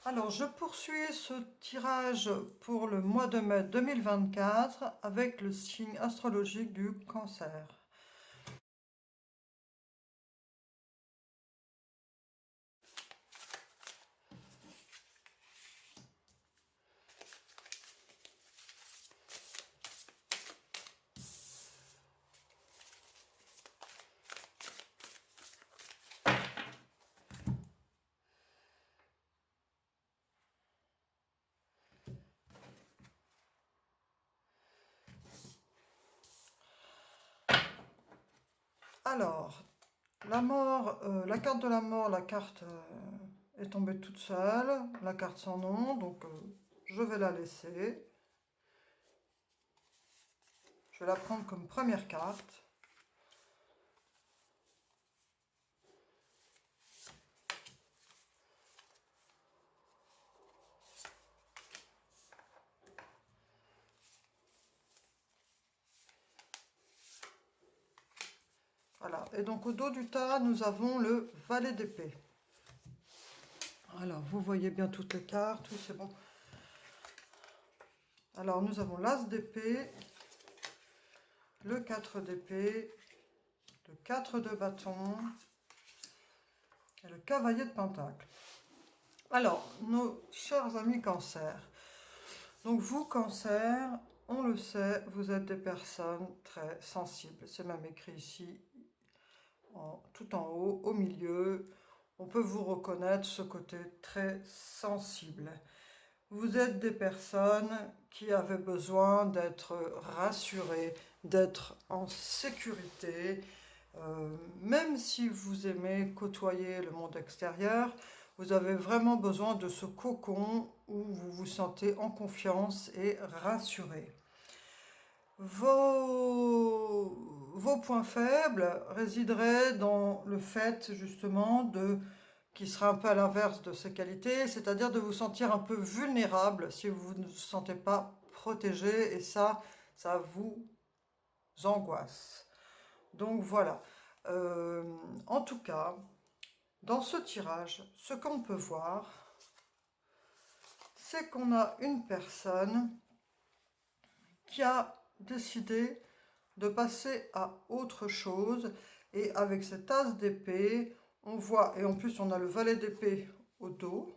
Alors, je poursuis ce tirage pour le mois de mai 2024 avec le signe astrologique du Cancer. Alors, la mort, la carte de la mort, la carte est tombée toute seule, la carte sans nom, donc je vais la laisser. Je vais la prendre comme première carte. Voilà, et donc au dos du tas, nous avons le valet d'épée. Alors, vous voyez bien toutes les cartes, oui, c'est bon. Alors, nous avons l'as d'épée, le 4 d'épée, le 4 de bâton et le cavalier de pentacle. Alors, nos chers amis cancer, donc vous cancer, on le sait, vous êtes des personnes très sensibles. C'est même écrit ici, tout en haut, au milieu. On peut vous reconnaître ce côté très sensible. Vous êtes des personnes qui avaient besoin d'être rassurées, d'être en sécurité. Même si vous aimez côtoyer le monde extérieur, vous avez vraiment besoin de ce cocon où vous vous sentez en confiance et rassuré. Vos points faibles résideraient dans le fait justement qui sera un peu à l'inverse de ces qualités, c'est-à-dire de vous sentir un peu vulnérable si vous ne vous sentez pas protégé, et ça vous angoisse. Donc voilà. En tout cas, dans ce tirage, ce qu'on peut voir, c'est qu'on a une personne qui a décidé de passer à autre chose. Et avec cette as d'épée, on voit, et en plus on a le valet d'épée au dos,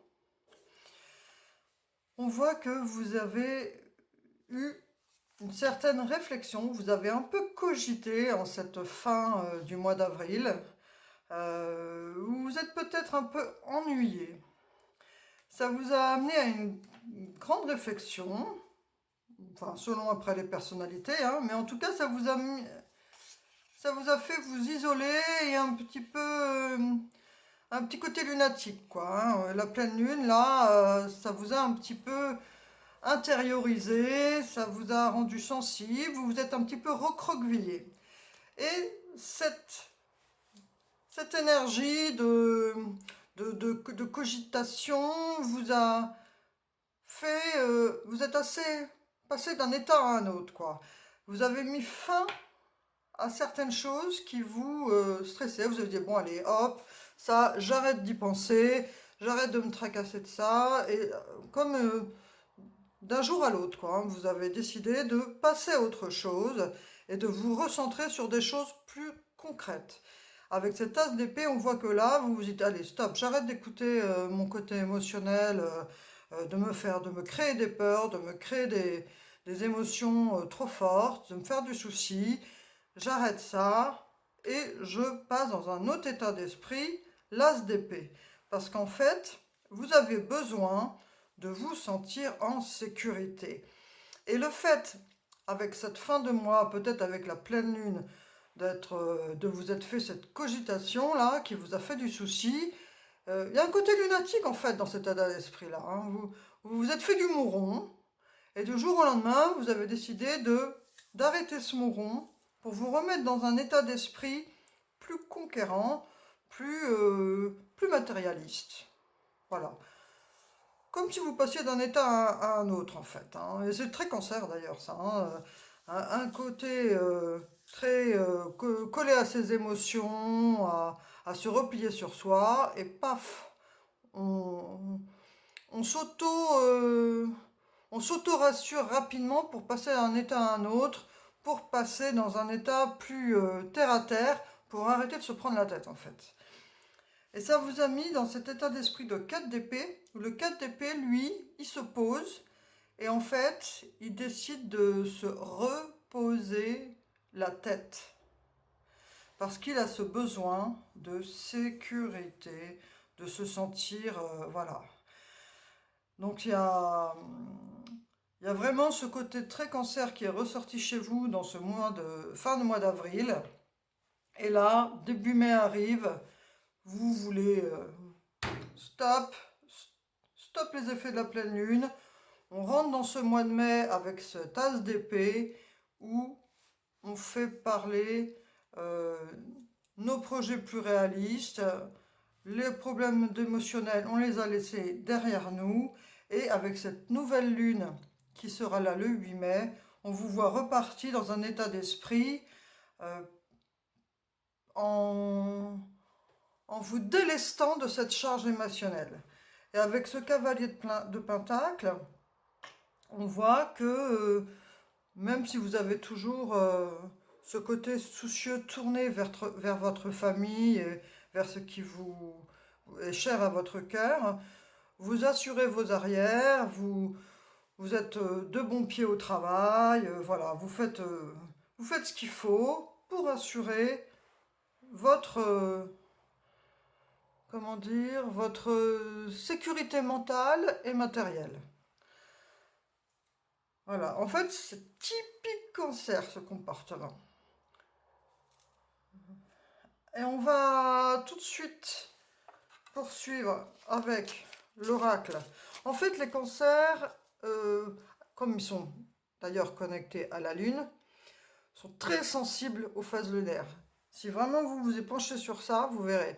on voit que vous avez eu une certaine réflexion, vous avez un peu cogité en cette fin du mois d'avril. Vous vous êtes peut-être un peu ennuyé. Ça vous a amené à une grande réflexion, enfin selon après les personnalités, hein, mais en tout cas ça vous a fait vous isoler et un petit côté lunatique, quoi, hein. La pleine lune, là, ça vous a un petit peu intériorisé, ça vous a rendu sensible, vous vous êtes un petit peu recroquevillé. Et cette énergie de cogitation vous a fait, vous êtes assez passé d'un état à un autre, quoi. Vous avez mis fin à certaines choses qui vous stressaient. Vous avez dit, bon, allez, hop, ça, j'arrête d'y penser, j'arrête de me tracasser de ça. Et comme d'un jour à l'autre, quoi, hein, vous avez décidé de passer à autre chose et de vous recentrer sur des choses plus concrètes. Avec cette tasse d'épée, on voit que là, vous vous dites, allez, stop, j'arrête d'écouter mon côté émotionnel, de me créer des peurs, de me créer des émotions trop fortes, de me faire du souci. J'arrête ça et je passe dans un autre état d'esprit, l'as d'épée. Parce qu'en fait, vous avez besoin de vous sentir en sécurité. Et le fait, avec cette fin de mois, peut-être avec la pleine lune, de vous être fait cette cogitation là, qui vous a fait du souci, il y a un côté lunatique en fait dans cet état d'esprit-là, hein. Vous vous êtes fait du mouron, et du jour au lendemain, vous avez décidé d'arrêter ce mouron pour vous remettre dans un état d'esprit plus conquérant, plus matérialiste. Voilà. Comme si vous passiez d'un état à un autre, en fait, hein. Et c'est très cancer, d'ailleurs, ça, hein. Un côté très collé à ses émotions, à se replier sur soi, et paf, on, on s'auto-rassure rapidement pour passer d'un état à un autre, pour passer dans un état plus terre à terre, pour arrêter de se prendre la tête en fait. Et ça vous a mis dans cet état d'esprit de 4 d'épée, où le 4 d'épée, lui, il se pose, et en fait, il décide de se reposer la tête. Parce qu'il a ce besoin de sécurité, de se sentir, voilà. Donc il y a vraiment ce côté très cancer qui est ressorti chez vous dans ce fin de mois d'avril. Et là, début mai arrive, vous voulez stop les effets de la pleine lune. On rentre dans ce mois de mai avec cette as d'épée où on fait parler nos projets plus réalistes, les problèmes émotionnels, on les a laissés derrière nous. Et avec cette nouvelle lune qui sera là le 8 mai, on vous voit reparti dans un état d'esprit en vous délestant de cette charge émotionnelle. Et avec ce cavalier de Pentacle, on voit que même si vous avez toujours ce côté soucieux tourné vers votre famille, et vers ce qui vous est cher à votre cœur, vous assurez vos arrières, vous êtes de bon pied au travail, voilà, vous faites ce qu'il faut pour assurer votre, comment dire, votre sécurité mentale et matérielle. Voilà, en fait, c'est typique cancer ce comportement. Et on va tout de suite poursuivre avec l'oracle. En fait, les cancers, comme ils sont d'ailleurs connectés à la Lune, sont très sensibles aux phases lunaires. Si vraiment vous vous penchez sur ça, vous verrez.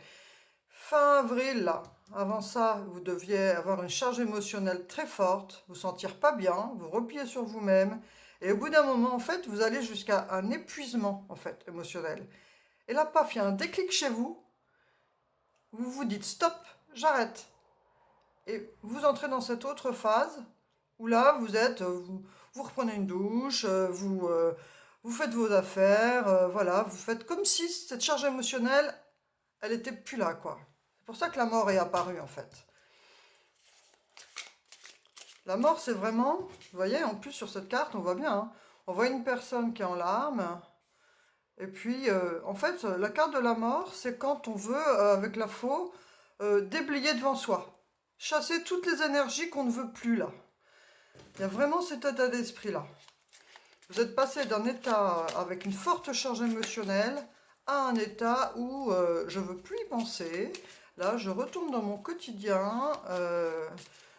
Fin avril, là, avant ça, vous deviez avoir une charge émotionnelle très forte, vous sentir pas bien, vous replier sur vous-même, et au bout d'un moment, en fait, vous allez jusqu'à un épuisement, en fait, émotionnel. Et là, paf, il y a un déclic chez vous, vous vous dites stop, j'arrête. Et vous entrez dans cette autre phase où là, vous reprenez une douche, vous faites vos affaires, voilà, vous faites comme si cette charge émotionnelle, elle était plus là, quoi. C'est pour ça que la mort est apparue, en fait. La mort, c'est vraiment, vous voyez, en plus sur cette carte, on voit bien, hein, on voit une personne qui est en larmes. Et puis, en fait, la carte de la mort, c'est quand on veut, avec la faux, déblayer devant soi. Chasser toutes les énergies qu'on ne veut plus, là. Il y a vraiment cet état d'esprit-là. Vous êtes passé d'un état avec une forte charge émotionnelle à un état où je ne veux plus y penser. Là, je retourne dans mon quotidien,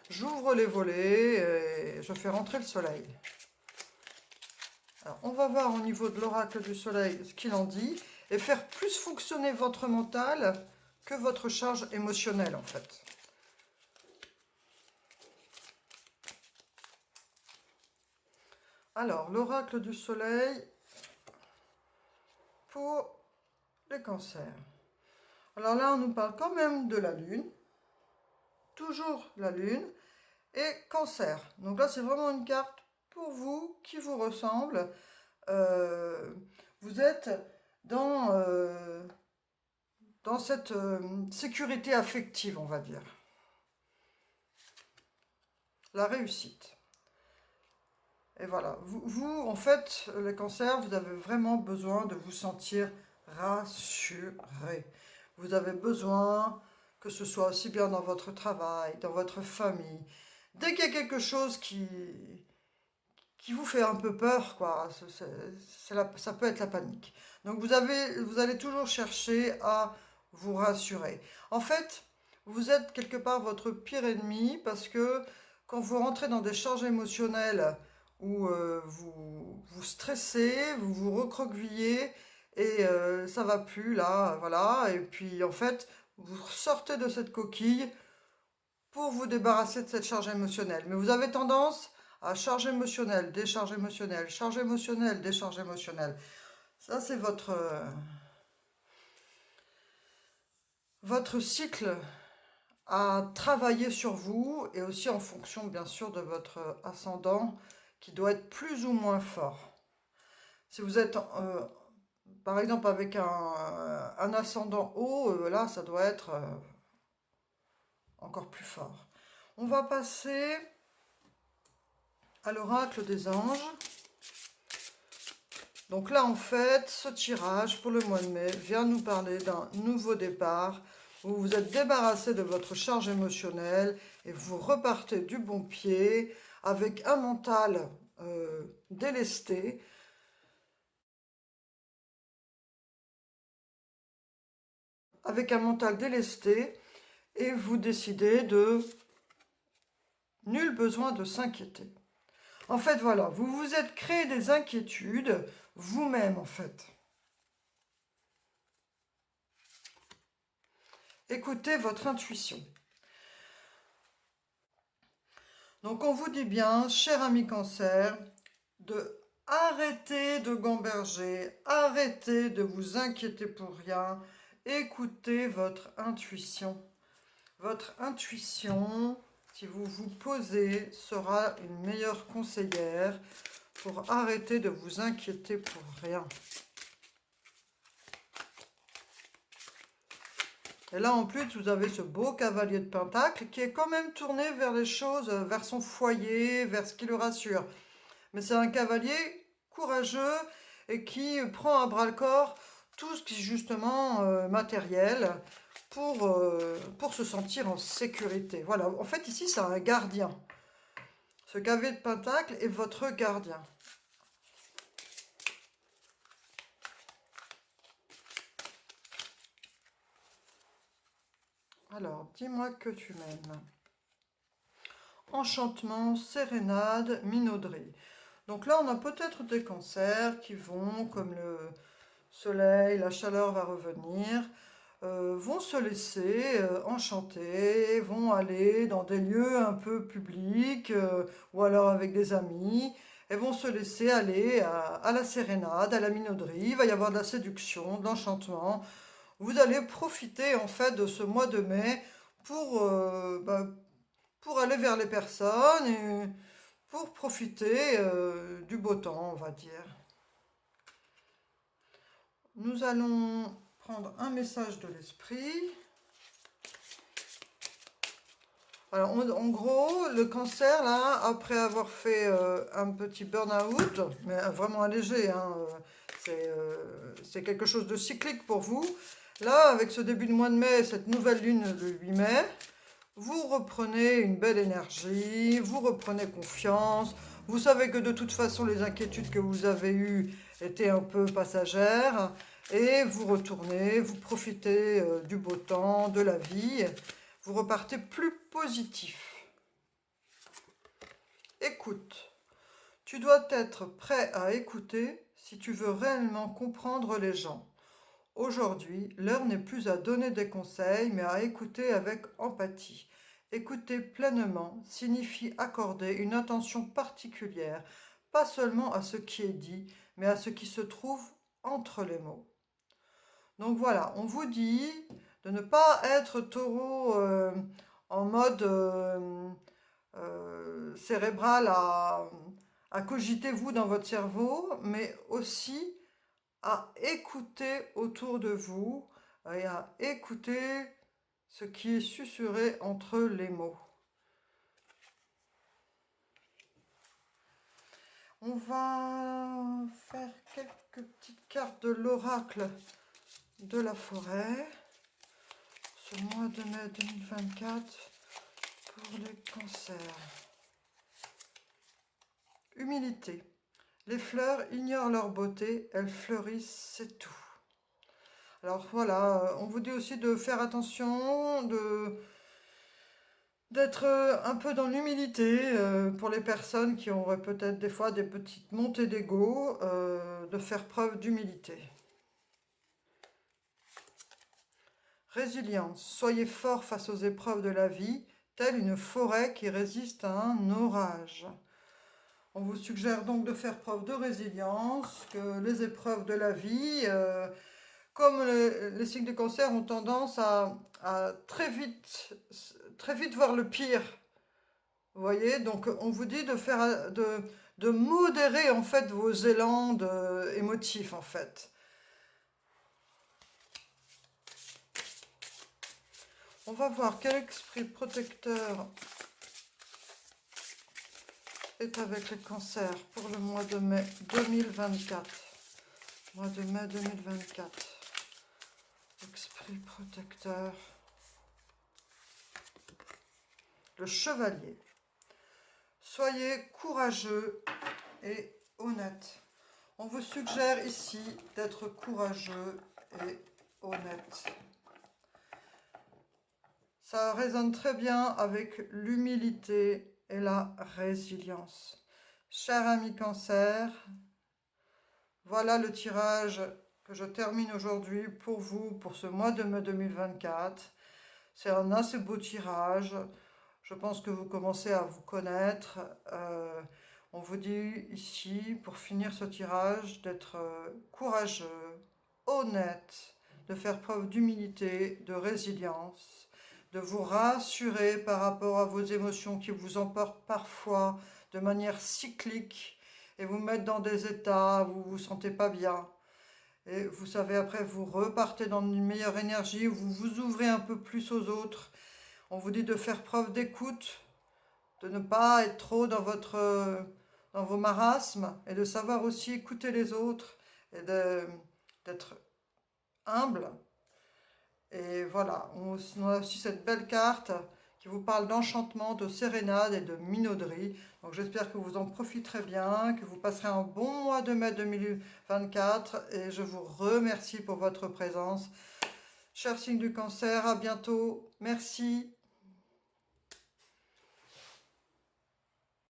j'ouvre les volets et je fais rentrer le soleil. Alors, on va voir au niveau de l'oracle du soleil ce qu'il en dit et faire plus fonctionner votre mental que votre charge émotionnelle en fait. Alors, l'oracle du soleil pour les cancers. Alors là, on nous parle quand même de la lune, toujours la lune, et cancer. Donc là, c'est vraiment une carte pour vous, qui vous ressemble. Vous êtes dans cette sécurité affective, on va dire. La réussite. Et voilà, vous, en fait, les cancers, vous avez vraiment besoin de vous sentir rassuré. Vous avez besoin que ce soit aussi bien dans votre travail, dans votre famille. Dès qu'il y a quelque chose qui vous fait un peu peur, quoi, ça peut être la panique. Donc vous allez toujours chercher à vous rassurer. En fait, vous êtes quelque part votre pire ennemi parce que quand vous rentrez dans des charges émotionnelles où vous stressez, vous vous recroquevillez et ça va plus là, voilà. Et puis en fait, vous sortez de cette coquille pour vous débarrasser de cette charge émotionnelle. Mais vous avez tendance à charge émotionnelle, décharge émotionnelle, charge émotionnelle, décharge émotionnelle. Ça, c'est votre cycle à travailler sur vous et aussi en fonction bien sûr de votre ascendant qui doit être plus ou moins fort. Si vous êtes par exemple avec un ascendant haut, là ça doit être encore plus fort. On va passer à l'oracle des anges. Donc là, en fait, ce tirage pour le mois de mai vient nous parler d'un nouveau départ. Vous vous êtes débarrassé de votre charge émotionnelle et vous repartez du bon pied avec un mental délesté. Avec un mental délesté et vous décidez de nul besoin de s'inquiéter. En fait, voilà, vous vous êtes créé des inquiétudes vous-même, en fait. Écoutez votre intuition. Donc, on vous dit bien, cher ami Cancer, de arrêter de gamberger, arrêtez de vous inquiéter pour rien, écoutez votre intuition. Votre intuition, si vous vous posez, sera une meilleure conseillère pour arrêter de vous inquiéter pour rien. Et là, en plus, vous avez ce beau cavalier de Pentacle qui est quand même tourné vers les choses, vers son foyer, vers ce qui le rassure. Mais c'est un cavalier courageux et qui prend à bras-le-corps tout ce qui est justement matériel pour se sentir en sécurité. Voilà, en fait, ici, c'est un gardien. Ce cavalier de Pentacle est votre gardien. Alors, dis-moi que tu m'aimes. Enchantement, sérénade, minauderie. Donc là, on a peut-être des cancers qui vont, comme le soleil, la chaleur va revenir, vont se laisser enchanter, vont aller dans des lieux un peu publics ou alors avec des amis, et vont se laisser aller à la sérénade, à la minauderie. Il va y avoir de la séduction, de l'enchantement. Vous allez profiter en fait de ce mois de mai pour aller vers les personnes et pour profiter du beau temps, on va dire. Nous allons prendre un message de l'esprit. Alors, en gros, le cancer, là, après avoir fait un petit burn-out, mais vraiment allégé, hein, c'est quelque chose de cyclique pour vous. Là, avec ce début de mois de mai, cette nouvelle lune le 8 mai, vous reprenez une belle énergie, vous reprenez confiance. Vous savez que de toute façon, les inquiétudes que vous avez eues étaient un peu passagères. Et vous retournez, vous profitez du beau temps, de la vie. Vous repartez plus positif. Écoute. Tu dois être prêt à écouter si tu veux réellement comprendre les gens. Aujourd'hui, l'heure n'est plus à donner des conseils, mais à écouter avec empathie. Écouter pleinement signifie accorder une attention particulière, pas seulement à ce qui est dit, mais à ce qui se trouve entre les mots. Donc voilà, on vous dit de ne pas être taureau en mode cérébral à cogiter vous dans votre cerveau, mais aussi à écouter autour de vous et à écouter ce qui est susurré entre les mots. On va faire quelques petites cartes de l'oracle de la forêt ce mois de mai 2024 pour les cancers. Humilité. Les fleurs ignorent leur beauté, elles fleurissent, c'est tout. Alors voilà, on vous dit aussi de faire attention, d'être un peu dans l'humilité pour les personnes qui auraient peut-être des fois des petites montées d'ego, de faire preuve d'humilité. Résilience. Soyez fort face aux épreuves de la vie, telle une forêt qui résiste à un orage. On vous suggère donc de faire preuve de résilience, que les épreuves de la vie, comme les signes de cancer ont tendance à très vite très vite voir le pire. Vous voyez, donc on vous dit de faire, de modérer en fait vos élans émotifs en fait. On va voir quel esprit protecteur est avec les cancers pour le mois de mai 2024. Mois de mai 2024. Esprit protecteur. Le chevalier. Soyez courageux et honnête. On vous suggère ici d'être courageux et honnête. Ça résonne très bien avec l'humilité et la résilience. Cher ami Cancer, voilà le tirage que je termine aujourd'hui pour vous, pour ce mois de mai 2024. C'est un assez beau tirage. Je pense que vous commencez à vous connaître. On vous dit ici, pour finir ce tirage, d'être courageux, honnête, de faire preuve d'humilité, de résilience, de vous rassurer par rapport à vos émotions qui vous emportent parfois de manière cyclique et vous mettent dans des états où vous ne vous sentez pas bien. Et vous savez, après, vous repartez dans une meilleure énergie, où vous vous ouvrez un peu plus aux autres. On vous dit de faire preuve d'écoute, de ne pas être trop dans vos marasmes et de savoir aussi écouter les autres et d'être humble. Et voilà, on a aussi cette belle carte qui vous parle d'enchantement, de sérénade et de minauderie. Donc j'espère que vous en profiterez bien, que vous passerez un bon mois de mai 2024 et je vous remercie pour votre présence. Cher signe du Cancer, à bientôt. Merci.